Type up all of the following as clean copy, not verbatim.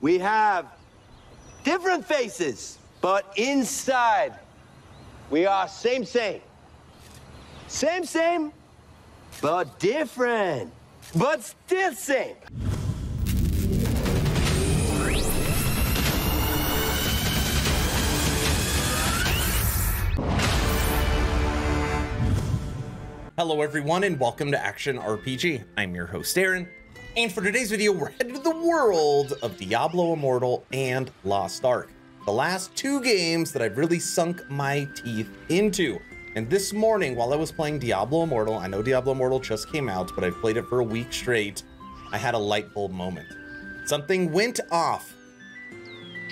We have different faces, but inside, we are same, but different, but still same. Hello everyone and welcome to Action RPG. I'm your host Aaron, and for today's video we're headed to the world of Diablo Immortal and Lost Ark, the last two games that I've really sunk my teeth into. And this morning while I was playing Diablo Immortal, I know Diablo Immortal just came out, but I've played it for a week straight, I had a light bulb moment. Something went off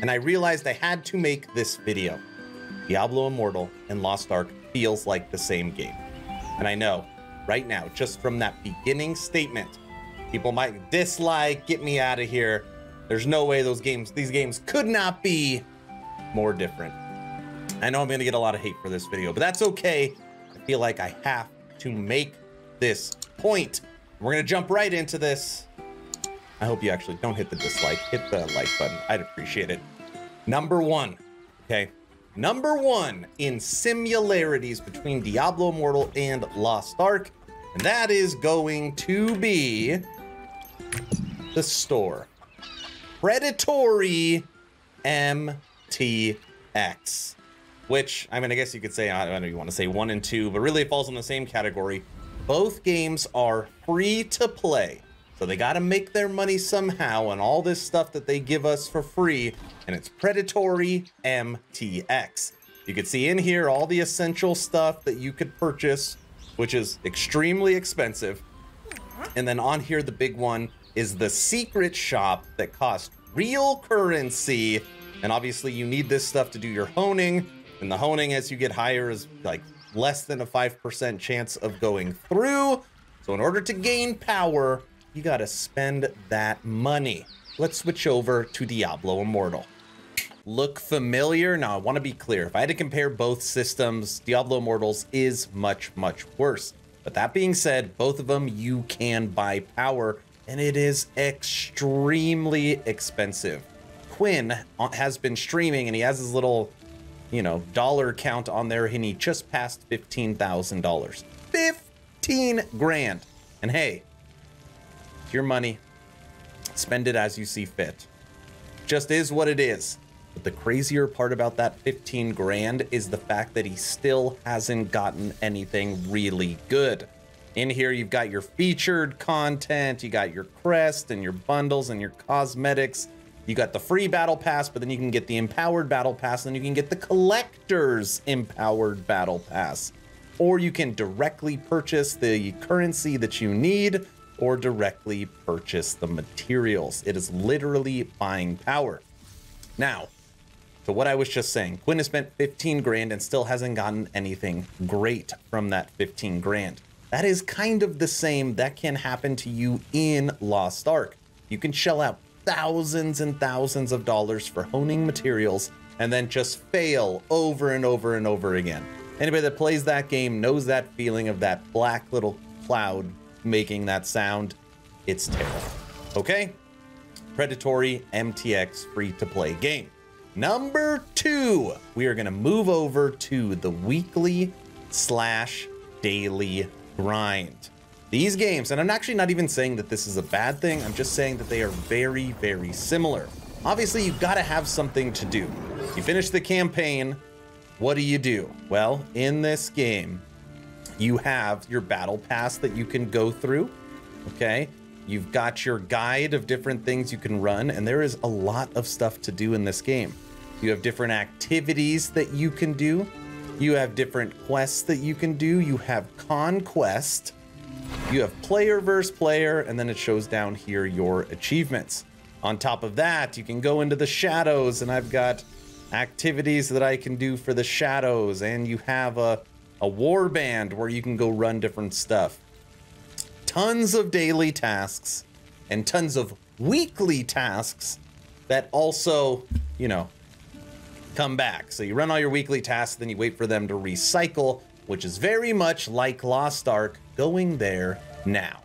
and I realized I had to make this video. Diablo Immortal and Lost Ark feels like the same game. And I know, right now, just from that beginning statement, people might dislike, get me out of here. There's no way these games could not be more different. I know I'm gonna get a lot of hate for this video, but that's okay. I feel like I have to make this point. We're gonna jump right into this. I hope you actually don't hit the dislike, hit the like button. I'd appreciate it. Number one, okay? Number one in similarities between Diablo Immortal and Lost Ark, and that is going to be the store. Predatory MTX, which, I mean, I guess you could say, I don't know if you want to say 1 and 2, but really it falls in the same category. Both games are free to play, so they got to make their money somehow on all this stuff that they give us for free, and it's Predatory MTX. You can see in here all the essential stuff that you could purchase, which is extremely expensive. And then on here, the big one is the secret shop that costs real currency. And obviously you need this stuff to do your honing. And the honing, as you get higher, is like less than a 5% chance of going through. So in order to gain power, you got to spend that money. Let's switch over to Diablo Immortal. Look familiar? Now, I want to be clear. If I had to compare both systems, Diablo Immortals is much, much worse. But that being said, both of them, you can buy power, and it is extremely expensive. Quinn has been streaming, and he has his little, dollar count on there, and he just passed $15,000. 15 grand. And hey, it's your money. Spend it as you see fit. Just is what it is. But the crazier part about that 15 grand is the fact that he still hasn't gotten anything really good. In here, you've got your featured content, you got your crest and your bundles and your cosmetics. You got the free battle pass, but then you can get the empowered battle pass, and then you can get the collector's empowered battle pass. Or you can directly purchase the currency that you need, or directly purchase the materials. It is literally buying power. Now, to what I was just saying, Quinn has spent 15 grand and still hasn't gotten anything great from that 15 grand. That is kind of the same that can happen to you in Lost Ark. You can shell out thousands and thousands of dollars for honing materials and then just fail over and over and over again. Anybody that plays that game knows that feeling of that black little cloud making that sound. It's terrible. Okay? Predatory MTX free-to-play game. Number two, we are going to move over to the weekly/daily grind. These games, and I'm actually not even saying that this is a bad thing, I'm just saying that they are very, very similar. Obviously, you've got to have something to do. You finish the campaign, what do? Well, in this game, you have your battle pass that you can go through, okay? You've got your guide of different things you can run, and there is a lot of stuff to do in this game. You have different activities that you can do. You have different quests that you can do. You have conquest. You have player versus player, and then it shows down here your achievements. On top of that, you can go into the shadows, and I've got activities that I can do for the shadows, and you have a war band where you can go run different stuff. Tons of daily tasks and tons of weekly tasks that also, come back. So you run all your weekly tasks, then you wait for them to recycle, which is very much like Lost Ark going there now.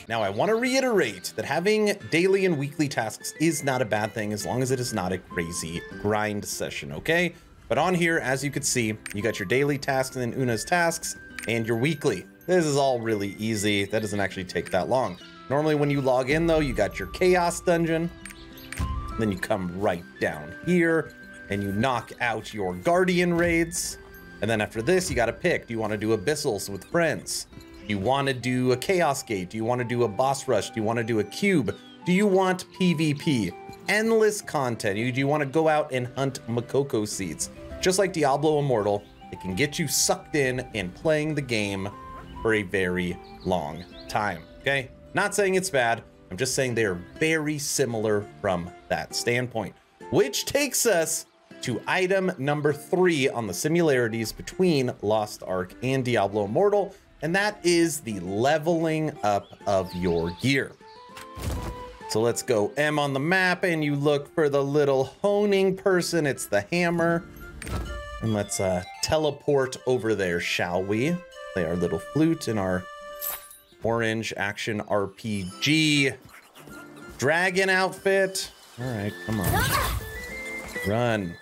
Now I want to reiterate that having daily and weekly tasks is not a bad thing as long as it is not a crazy grind session, okay? But on here, as you can see, you got your daily tasks and then Una's tasks and your weekly. This is all really easy. That doesn't actually take that long. Normally when you log in though, you got your chaos dungeon. Then you come right down here and you knock out your guardian raids. And then after this, you got to pick. Do you want to do abyssals with friends? Do you want to do a chaos gate? Do you want to do a boss rush? Do you want to do a cube? Do you want PvP? Endless content. Do you want to go out and hunt Makoko seeds? Just like Diablo Immortal, it can get you sucked in playing the game for a very long time, okay? Not saying it's bad. I'm just saying they are very similar from that standpoint, which takes us to item number 3 on the similarities between Lost Ark and Diablo Immortal, and that is the leveling up of your gear. So let's go M on the map and you look for the little honing person. It's the hammer. And let's teleport over there, shall we? Play our little flute in our orange action RPG dragon outfit. All right, come on. Run.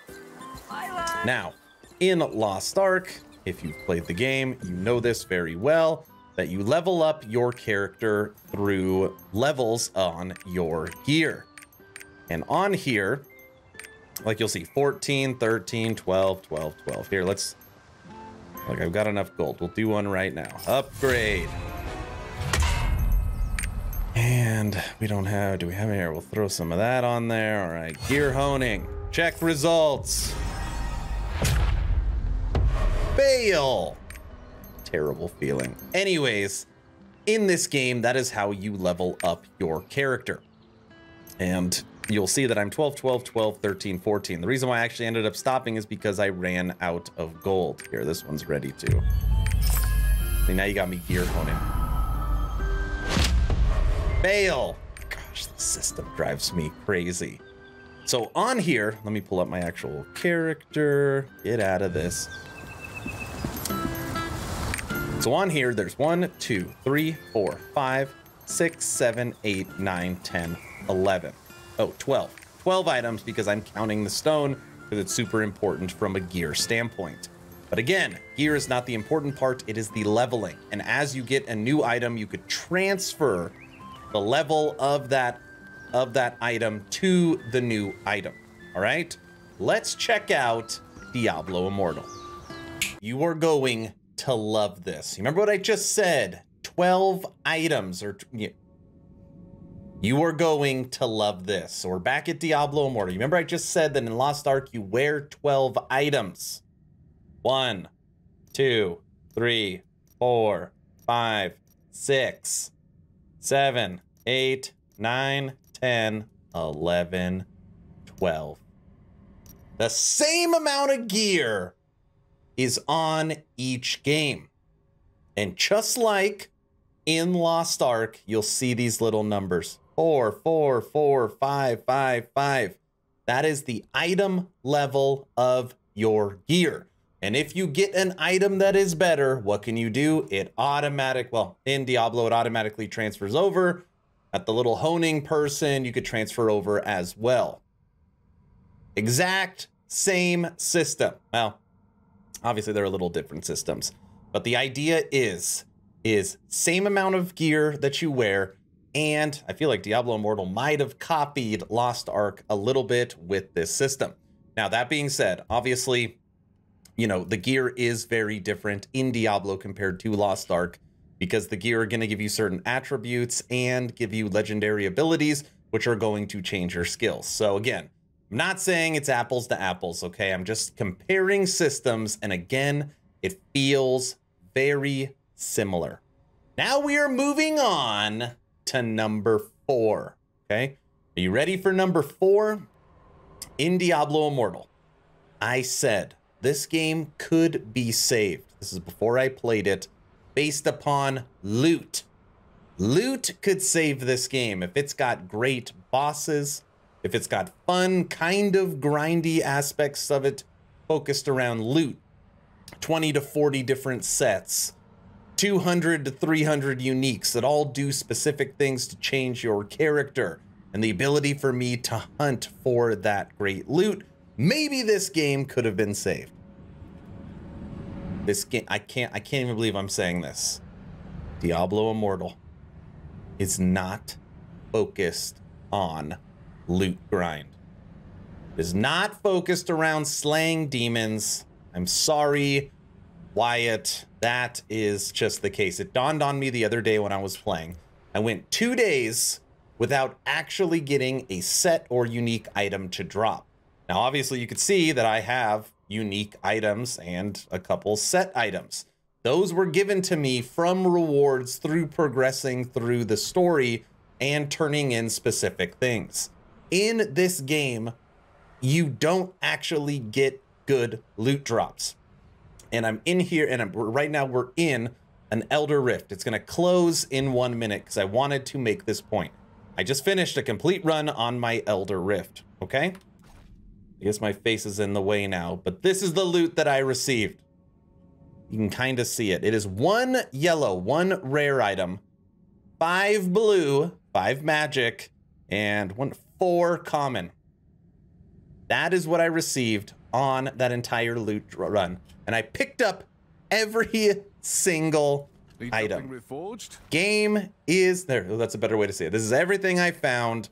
Now, in Lost Ark, if you've played the game, you know this very well, that you level up your character through levels on your gear. And on here, like you'll see 14, 13, 12, 12, 12. Here, let's, look, I've got enough gold. We'll do one right now. Upgrade. And we don't have, do we have it here? We'll throw some of that on there. All right, gear honing. Check results. Fail. Terrible feeling. Anyways, in this game, that is how you level up your character. And you'll see that I'm 12, 12, 12, 13, 14. The reason why I actually ended up stopping is because I ran out of gold. Here, this one's ready too. And now you got me gear honing. Fail. Gosh, the system drives me crazy. So on here, let me pull up my actual character. Get out of this. So on here, there's 1, 2, 3, 4, 5, 6, 7, 8, 9, 10, 11. Oh, 12. 12 items because I'm counting the stone because it's super important from a gear standpoint. But again, gear is not the important part, it is the leveling. And as you get a new item, you could transfer the level of that item to the new item. All right, let's check out Diablo Immortal. You are going to love this. You remember what I just said? 12 items, or you are going to love this. So we're back at Diablo Immortal. You remember I just said that in Lost Ark you wear 12 items. 1, 2, 3, 4, 5, 6, 7, 8, 9, 10, 11, 12. The same amount of gear is on each game. And just like in Lost Ark, you'll see these little numbers. 4, 4, 4, 5, 5, 5. That is the item level of your gear. And if you get an item that is better, what can you do? It well, in Diablo, it automatically transfers over. At the little honing person, you could transfer over as well. Exact same system. Well, obviously there are little different systems, but the idea is same amount of gear that you wear. And I feel like Diablo Immortal might have copied Lost Ark a little bit with this system. Now, that being said, obviously, you know, the gear is very different in Diablo compared to Lost Ark because the gear are going to give you certain attributes and give you legendary abilities, which are going to change your skills. So again, I'm not saying it's apples to apples, okay? I'm just comparing systems, and again, it feels very similar. Now we are moving on to number 4, okay? Are you ready for number 4? In Diablo Immortal, I said this game could be saved. This is before I played it, based upon loot. Loot could save this game if it's got great bosses, if it's got fun, kind of grindy aspects of it focused around loot, 20 to 40 different sets, 200 to 300 uniques that all do specific things to change your character, and the ability for me to hunt for that great loot, maybe this game could have been saved. This game, I can't even believe I'm saying this. Diablo Immortal is not focused on loot grind. It is not focused around slaying demons. I'm sorry, Wyatt, that is just the case. It dawned on me the other day when I was playing. I went 2 days without actually getting a set or unique item to drop. Now, obviously, you could see that I have unique items and a couple set items. Those were given to me from rewards through progressing through the story and turning in specific things. In this game, you don't actually get good loot drops. And I'm in here, and right now we're in an Elder Rift. It's gonna close in 1 minute because I wanted to make this point. I just finished a complete run on my Elder Rift, okay? I guess my face is in the way now, but this is the loot that I received. You can kind of see it. It is 1 yellow, 1 rare item, 5 blue, 5 magic, and 4 common. That is what I received on that entire loot run. And I picked up every single item. Game is there. That's a better way to say it. This is everything I found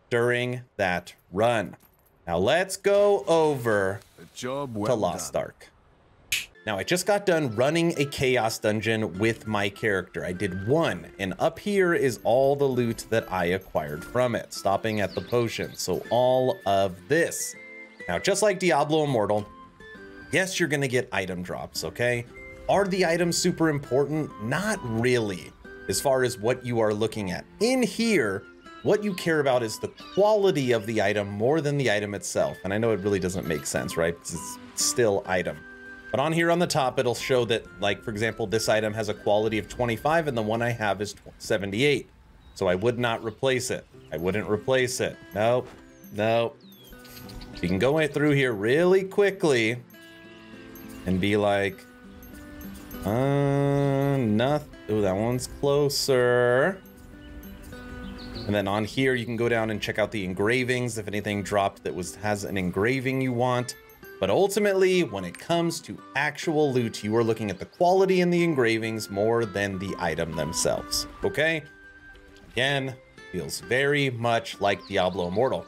during that run. Now let's go over to Lost Ark. Now I just got done running a chaos dungeon with my character. I did 1, and up here is all the loot that I acquired from it, stopping at the potion. So all of this. Now, just like Diablo Immortal, yes, you're gonna get item drops, okay? Are the items super important? Not really, as far as what you are looking at. In here, what you care about is the quality of the item more than the item itself. And I know it really doesn't make sense, right? Because it's still item. But on here on the top, it'll show that, like, for example, this item has a quality of 25 and the one I have is 78. So I would not replace it. I wouldn't replace it. Nope, nope. You can go through here really quickly and be like, nothing. Oh, that one's closer. And then on here, you can go down and check out the engravings if anything dropped that has an engraving you want. But ultimately, when it comes to actual loot, you are looking at the quality in the engravings more than the item themselves. Okay? Again, feels very much like Diablo Immortal.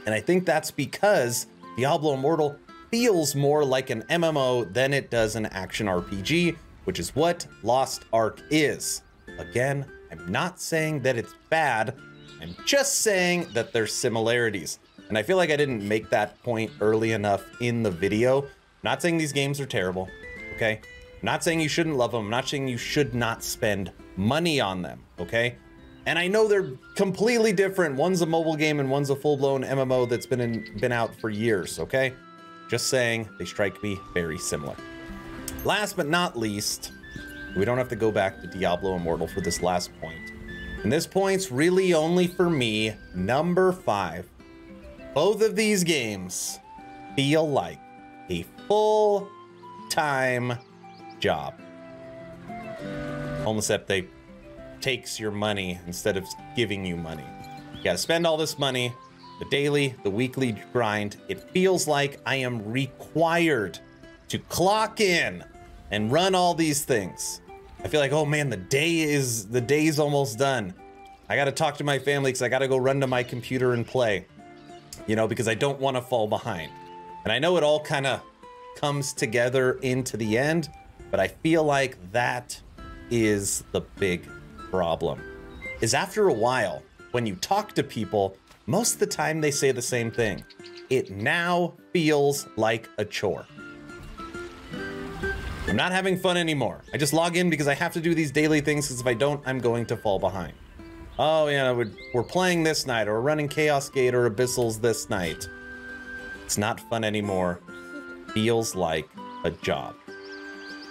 And I think that's because Diablo Immortal feels more like an MMO than it does an action RPG, which is what Lost Ark is. Again, I'm not saying that it's bad. I'm just saying that there's similarities. And I feel like I didn't make that point early enough in the video. I'm not saying these games are terrible, okay? I'm not saying you shouldn't love them. I'm not saying you should not spend money on them, okay? And I know they're completely different. One's a mobile game and one's a full-blown MMO that's been out for years, okay? Just saying, they strike me very similar. Last but not least, we don't have to go back to Diablo Immortal for this last point. And this point's really only for me, number 5. Both of these games feel like a full-time job. Almost except they takes your money instead of giving you money. You gotta spend all this money, the daily, the weekly grind. It feels like I am required to clock in and run all these things. I feel like, oh man, the day's almost done. I gotta talk to my family because I gotta go run to my computer and play, you know, because I don't want to fall behind. And I know it all kind of comes together into the end, but I feel like that is the big problem. Is after a while, when you talk to people, most of the time they say the same thing. It now feels like a chore. I'm not having fun anymore. I just log in because I have to do these daily things, because if I don't, I'm going to fall behind. Oh, yeah, we're playing this night, or we're running Chaos Gate or Abyssals this night. It's not fun anymore. Feels like a job.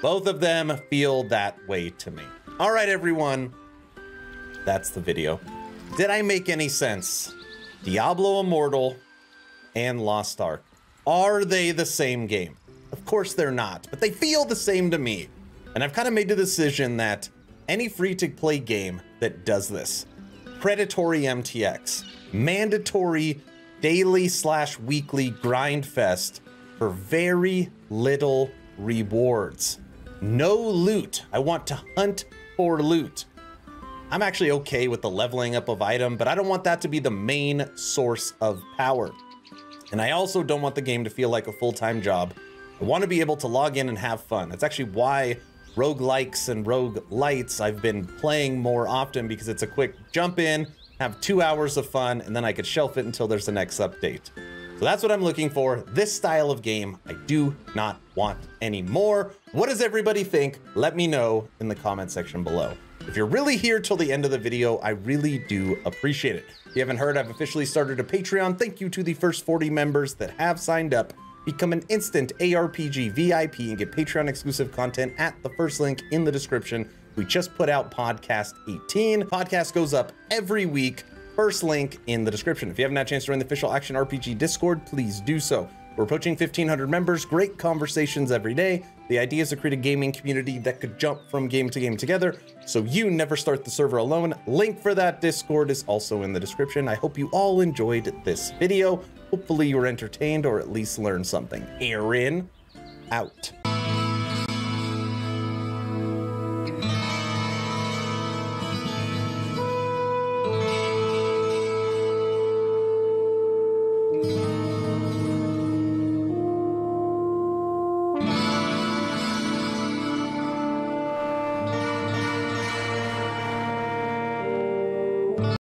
Both of them feel that way to me. All right, everyone. That's the video. Did I make any sense? Diablo Immortal and Lost Ark. Are they the same game? Of course they're not, but they feel the same to me. And I've kind of made the decision that any free-to-play game that does this, predatory MTX, mandatory daily/weekly grind fest for very little rewards, no loot. I want to hunt for loot. I'm actually okay with the leveling up of item, but I don't want that to be the main source of power. And I also don't want the game to feel like a full-time job. I want to be able to log in and have fun. That's actually why roguelikes and roguelites I've been playing more often, because it's a quick jump in, have 2 hours of fun, and then I could shelf it until there's the next update. So that's what I'm looking for. This style of game, I do not want anymore. What does everybody think? Let me know in the comment section below. If you're really here till the end of the video, I really do appreciate it. If you haven't heard, I've officially started a Patreon. Thank you to the first 40 members that have signed up. Become an instant ARPG VIP and get Patreon exclusive content at the first link in the description. We just put out podcast 18. Podcast goes up every week. First link in the description. If you haven't had a chance to join the official Action RPG Discord, please do so. We're approaching 1,500 members, great conversations every day. The idea is to create a gaming community that could jump from game to game together, so you never start the server alone. Link for that Discord is also in the description. I hope you all enjoyed this video. Hopefully you were entertained or at least learned something. Aaron, out.